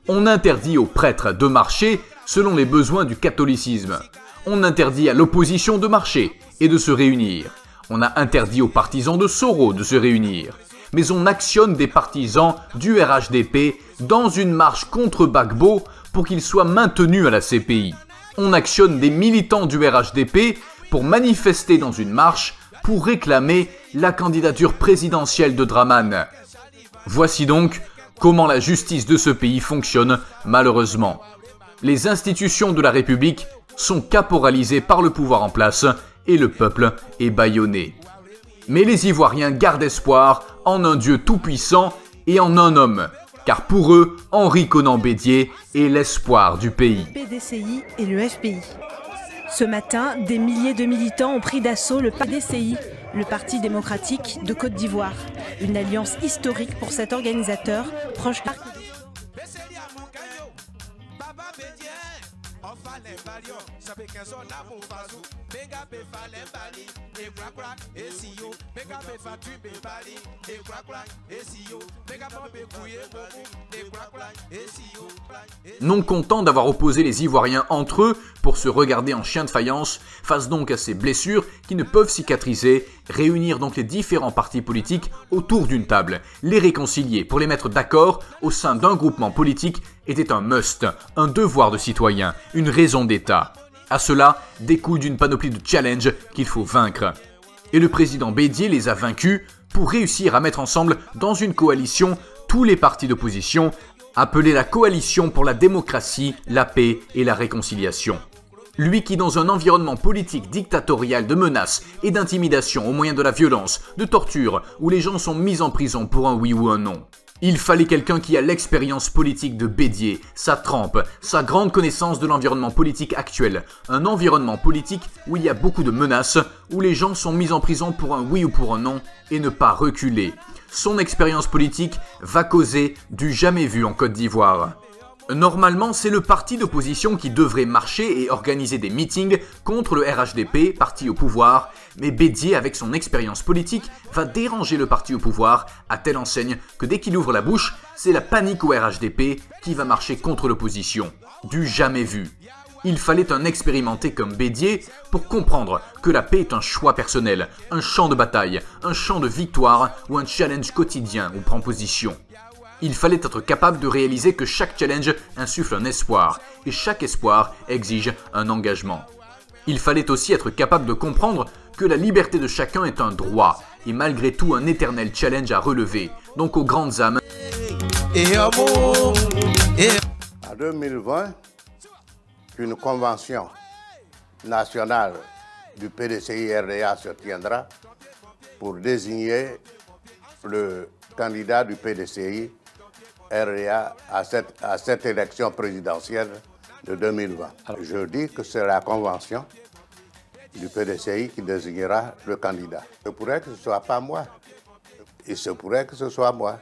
On interdit aux prêtres de marcher selon les besoins du catholicisme. On interdit à l'opposition de marcher et de se réunir. On a interdit aux partisans de Soro de se réunir. Mais on actionne des partisans du RHDP dans une marche contre Gbagbo pour qu'il soit maintenu à la CPI. On actionne des militants du RHDP pour manifester dans une marche pour réclamer la candidature présidentielle de Dramane. Voici donc comment la justice de ce pays fonctionne malheureusement. Les institutions de la République sont caporalisées par le pouvoir en place et le peuple est bâillonné. Mais les Ivoiriens gardent espoir en un Dieu tout-puissant et en un homme, car pour eux, Henri Konan Bédié est l'espoir du pays. PDCI et le FPI. Ce matin, des milliers de militants ont pris d'assaut le PDCI, le Parti démocratique de Côte d'Ivoire. Une alliance historique pour cet organisateur, proche de... Non content d'avoir opposé les Ivoiriens entre eux pour se regarder en chien de faïence, face donc à ces blessures qui ne peuvent cicatriser, réunir donc les différents partis politiques autour d'une table, les réconcilier pour les mettre d'accord au sein d'un groupement politique était un must, un devoir de citoyen, une raison d'État. À cela découle d'une panoplie de challenges qu'il faut vaincre. Et le président Bédié les a vaincus pour réussir à mettre ensemble dans une coalition tous les partis d'opposition, appelée la Coalition pour la démocratie, la paix et la réconciliation. Lui qui, dans un environnement politique dictatorial de menaces et d'intimidation au moyen de la violence, de torture, où les gens sont mis en prison pour un oui ou un non, Il fallait quelqu'un qui a l'expérience politique de Bédié, sa trempe, sa grande connaissance de l'environnement politique actuel, un environnement politique où il y a beaucoup de menaces, où les gens sont mis en prison pour un oui ou pour un non et ne pas reculer. Son expérience politique va causer du jamais vu en Côte d'Ivoire. Normalement, c'est le parti d'opposition qui devrait marcher et organiser des meetings contre le RHDP, parti au pouvoir, mais Bédié, avec son expérience politique, va déranger le parti au pouvoir à telle enseigne que dès qu'il ouvre la bouche, c'est la panique au RHDP qui va marcher contre l'opposition. Du jamais vu. Il fallait un expérimenté comme Bédié pour comprendre que la paix est un choix personnel, un champ de bataille, un champ de victoire ou un challenge quotidien où prend position. Il fallait être capable de réaliser que chaque challenge insuffle un espoir, et chaque espoir exige un engagement. Il fallait aussi être capable de comprendre que la liberté de chacun est un droit, et malgré tout un éternel challenge à relever, donc aux grandes âmes. En 2020, une convention nationale du PDCI-RDA se tiendra pour désigner le candidat du PDCI RDA à cette élection présidentielle de 2020. Je dis que c'est la convention du PDCI qui désignera le candidat. Il se pourrait que ce ne soit pas moi. Il se pourrait que ce soit moi.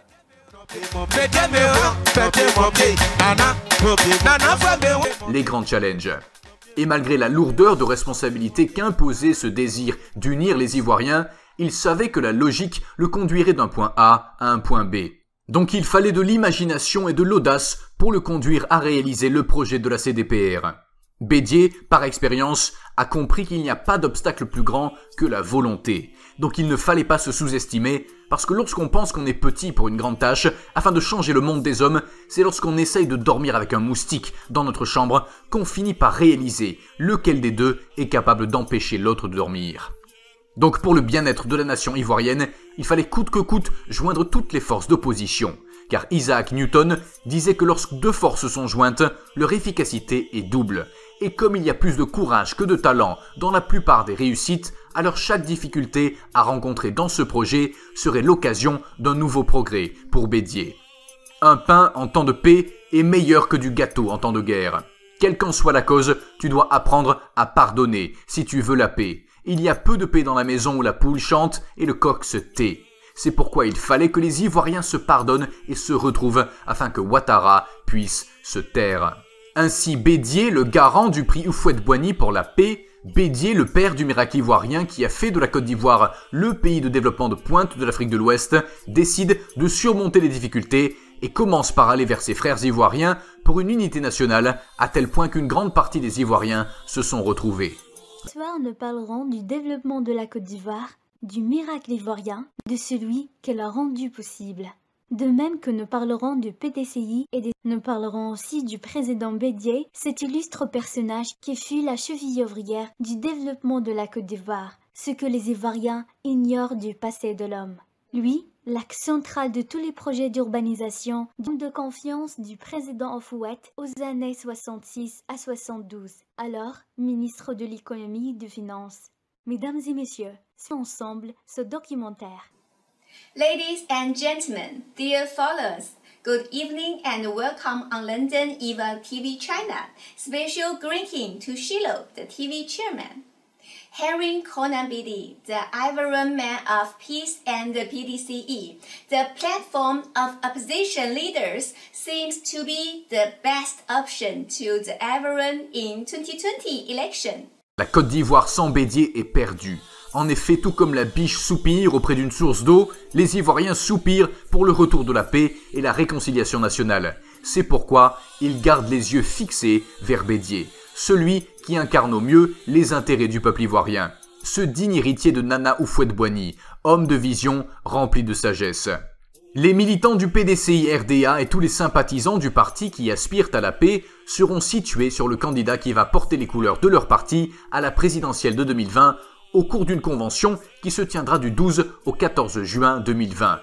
Les grands challenges. Et malgré la lourdeur de responsabilité qu'imposait ce désir d'unir les Ivoiriens, il savait que la logique le conduirait d'un point A à un point B. Donc il fallait de l'imagination et de l'audace pour le conduire à réaliser le projet de la CDPR. Bédié, par expérience, a compris qu'il n'y a pas d'obstacle plus grand que la volonté. Donc il ne fallait pas se sous-estimer, parce que lorsqu'on pense qu'on est petit pour une grande tâche, afin de changer le monde des hommes, c'est lorsqu'on essaye de dormir avec un moustique dans notre chambre qu'on finit par réaliser lequel des deux est capable d'empêcher l'autre de dormir. Donc pour le bien-être de la nation ivoirienne, il fallait coûte que coûte joindre toutes les forces d'opposition. Car Isaac Newton disait que lorsque deux forces sont jointes, leur efficacité est double. Et comme il y a plus de courage que de talent dans la plupart des réussites, alors chaque difficulté à rencontrer dans ce projet serait l'occasion d'un nouveau progrès pour Bédié. Un pain en temps de paix est meilleur que du gâteau en temps de guerre. Quelle qu'en soit la cause, tu dois apprendre à pardonner si tu veux la paix. Il y a peu de paix dans la maison où la poule chante et le coq se tait. C'est pourquoi il fallait que les Ivoiriens se pardonnent et se retrouvent afin que Ouattara puisse se taire. Ainsi Bédié, le garant du prix Houphouët-Boigny pour la paix, Bédié, le père du miracle ivoirien qui a fait de la Côte d'Ivoire le pays de développement de pointe de l'Afrique de l'Ouest, décide de surmonter les difficultés et commence par aller vers ses frères ivoiriens pour une unité nationale à tel point qu'une grande partie des Ivoiriens se sont retrouvés. Ce soir, nous parlerons du développement de la Côte d'Ivoire, du miracle ivoirien, de celui qu'elle a rendu possible. De même que nous parlerons du PDCI nous parlerons aussi du président Bédié, cet illustre personnage qui fut la cheville ouvrière du développement de la Côte d'Ivoire, ce que les Ivoiriens ignorent du passé de l'homme. Lui, l'axe central de tous les projets d'urbanisation, de confiance du président Houphouët aux années 66 à 72, alors ministre de l'économie et des finances. Mesdames et messieurs, suivons ensemble ce documentaire. Ladies and gentlemen, dear followers, good evening and welcome on London Eva TV China. Special greeting to Shilo, the TV chairman. Henry Konan Bédié, the Ivorian man of peace and the PDCE, the platform of opposition leaders, seems to be the best option to the Ivorian in 2020 election. La Côte d'Ivoire sans Bédié est perdue. En effet, tout comme la biche soupire auprès d'une source d'eau, les Ivoiriens soupirent pour le retour de la paix et la réconciliation nationale. C'est pourquoi ils gardent les yeux fixés vers Bédié, celui qui incarne au mieux les intérêts du peuple ivoirien. Ce digne héritier de Nana Houphouët-Boigny, homme de vision rempli de sagesse. Les militants du PDCI-RDA et tous les sympathisants du parti qui aspirent à la paix seront situés sur le candidat qui va porter les couleurs de leur parti à la présidentielle de 2020 au cours d'une convention qui se tiendra du 12 au 14 juin 2020.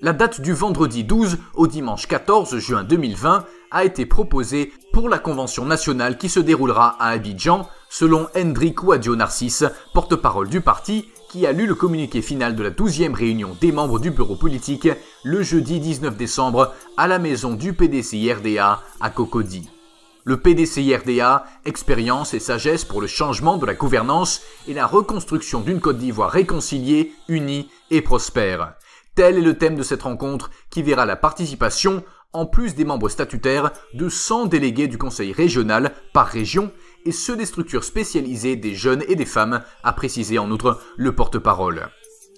La date du vendredi 12 au dimanche 14 juin 2020 a été proposée pour la convention nationale qui se déroulera à Abidjan, selon Hendrik Ouadio Narcisse, porte-parole du parti, qui a lu le communiqué final de la 12e réunion des membres du bureau politique le jeudi 19 décembre à la maison du PDCI-RDA à Cocody. Le PDCI-RDA, expérience et sagesse pour le changement de la gouvernance et la reconstruction d'une Côte d'Ivoire réconciliée, unie et prospère. Tel est le thème de cette rencontre qui verra la participation, en plus des membres statutaires, de 100 délégués du conseil régional par région et ceux des structures spécialisées des jeunes et des femmes, a précisé en outre le porte-parole.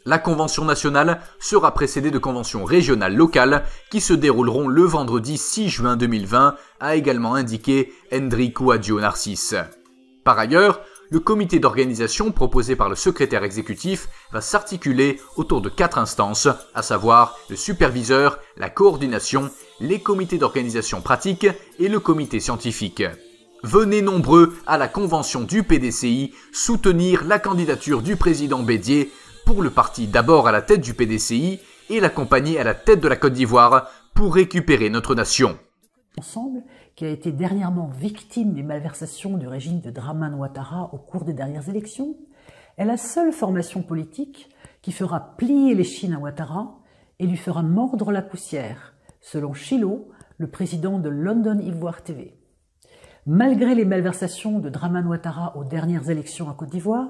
La convention nationale sera précédée de conventions régionales locales qui se dérouleront le vendredi 6 juin 2020, a également indiqué Hendrikou Adjo-Narcisse. Par ailleurs, le comité d'organisation proposé par le secrétaire exécutif va s'articuler autour de 4 instances, à savoir le superviseur, la coordination, les comités d'organisation pratique et le comité scientifique. Venez nombreux à la convention du PDCI soutenir la candidature du président Bédié pour le parti d'abord à la tête du PDCI et l'accompagner à la tête de la Côte d'Ivoire pour récupérer notre nation. Ensemble, qui a été dernièrement victime des malversations du régime de Dramane Ouattara au cours des dernières élections, est la seule formation politique qui fera plier l'échine à Ouattara et lui fera mordre la poussière, selon Chilo, le président de London Ivoire TV. Malgré les malversations de Dramane Ouattara aux dernières élections à Côte d'Ivoire,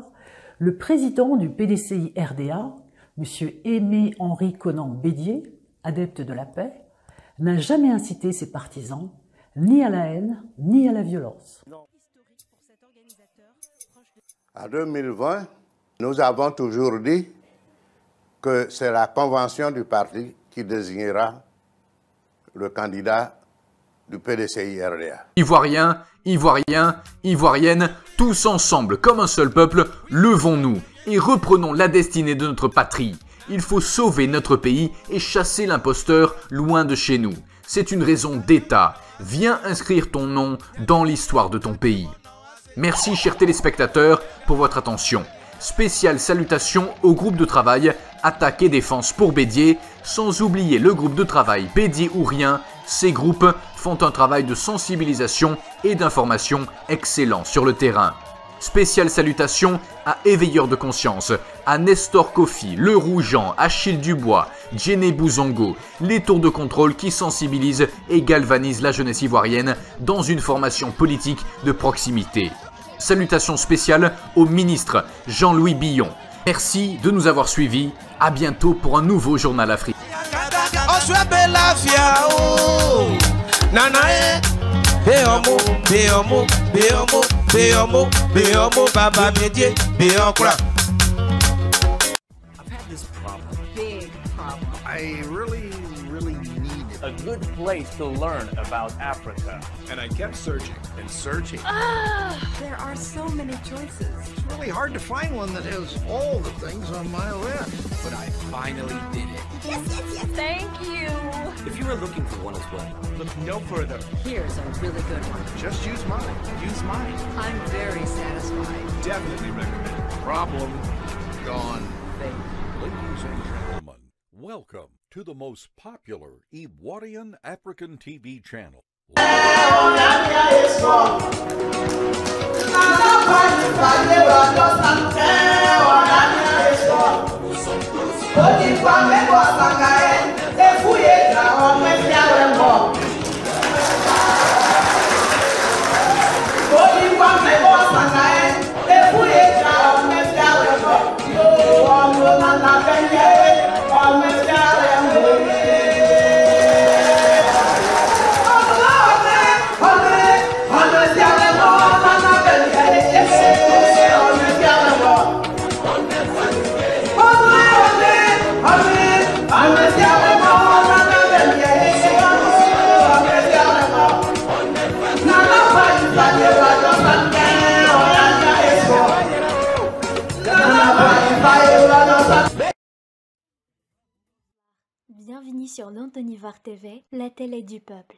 le président du PDCI-RDA, M. Aimé-Henri Konan Bédié, adepte de la paix, n'a jamais incité ses partisans ni à la haine, ni à la violence. En 2020, nous avons toujours dit que c'est la convention du parti qui désignera le candidat du PDCI-RDA. Ivoiriens, Ivoiriens, Ivoiriennes, tous ensemble, comme un seul peuple, levons-nous et reprenons la destinée de notre patrie. Il faut sauver notre pays et chasser l'imposteur loin de chez nous. C'est une raison d'État. Viens inscrire ton nom dans l'histoire de ton pays. Merci chers téléspectateurs pour votre attention. Spéciale salutation au groupe de travail Attaque et Défense pour Bédié, sans oublier le groupe de travail Bédié ou Rien. Ces groupes font un travail de sensibilisation et d'information excellent sur le terrain. Spéciale salutation à Éveilleurs de Conscience, à Nestor Kofi, Le Rougeant, Achille Dubois, Djéné Bouzongo, les tours de contrôle qui sensibilisent et galvanisent la jeunesse ivoirienne dans une formation politique de proximité. Salutations spéciales au ministre Jean-Louis Billon. Merci de nous avoir suivis. À bientôt pour un nouveau Journal Afrique. Baba Bédié, I've had this problem. Big problem. I really need a good place to learn about Africa. And I kept searching and searching. There are so many choices. It's really hard to find one that has all the things on my list. But I finally did it. Yes, yes, yes. Thank you. If you are looking for one as well, look no further. Here's a really good one. Just use mine. Use mine. I'm very satisfied. Definitely recommend. Problem gone. Ladies and gentlemen, welcome to the most popular Ivorian African TV channel. Bienvenue sur London Ivoire TV, la télé du peuple.